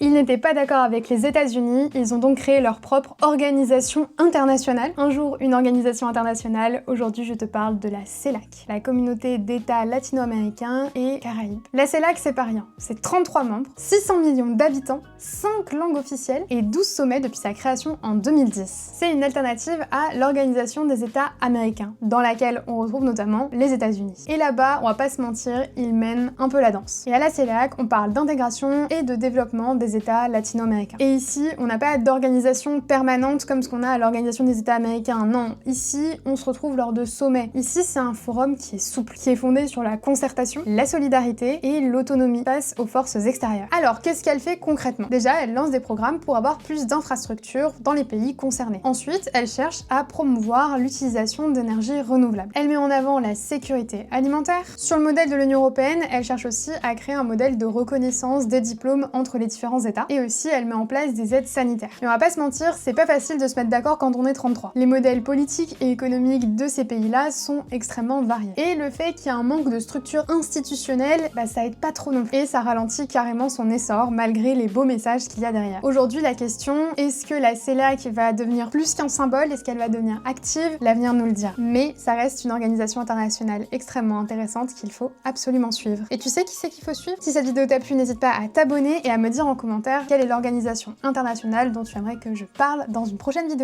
Ils n'étaient pas d'accord avec les États-Unis, ils ont donc créé leur propre organisation internationale. Un jour, une organisation internationale, aujourd'hui je te parle de la CELAC, la communauté d'États latino-américains et Caraïbes. La CELAC, c'est pas rien, c'est 33 membres, 600 millions d'habitants, 5 langues officielles et 12 sommets depuis sa création en 2010. C'est une alternative à l'Organisation des États américains, dans laquelle on retrouve notamment les États-Unis. Et là-bas, on va pas se mentir, ils mènent un peu la danse. Et à la CELAC, on parle d'intégration et de développement des États latino-américains. Et ici, on n'a pas d'organisation permanente comme ce qu'on a à l'Organisation des États américains. Non, ici, on se retrouve lors de sommets. Ici, c'est un forum qui est souple, qui est fondé sur la concertation, la solidarité et l'autonomie face aux forces extérieures. Alors, qu'est-ce qu'elle fait concrètement? Déjà, elle lance des programmes pour avoir plus d'infrastructures dans les pays concernés. Ensuite, elle cherche à promouvoir l'utilisation d'énergies renouvelables. Elle met en avant la sécurité alimentaire. Sur le modèle de l'Union européenne, elle cherche aussi à créer un modèle de reconnaissance des diplômes entre les différents États, et aussi elle met en place des aides sanitaires. Mais on va pas se mentir, c'est pas facile de se mettre d'accord quand on est 33. Les modèles politiques et économiques de ces pays-là sont extrêmement variés. Et le fait qu'il y a un manque de structure institutionnelle, ça aide pas trop non plus. Et ça ralentit carrément son essor, malgré les beaux messages qu'il y a derrière. Aujourd'hui, la question, est-ce que la CELAC va devenir plus qu'un symbole? Est-ce qu'elle va devenir active? L'avenir nous le dira. Mais ça reste une organisation internationale extrêmement intéressante qu'il faut absolument suivre. Et tu sais qui c'est qu'il faut suivre? Si cette vidéo t'a plu, n'hésite pas à t'abonner et à me dire en commentaire quelle est l'organisation internationale dont tu aimerais que je parle dans une prochaine vidéo.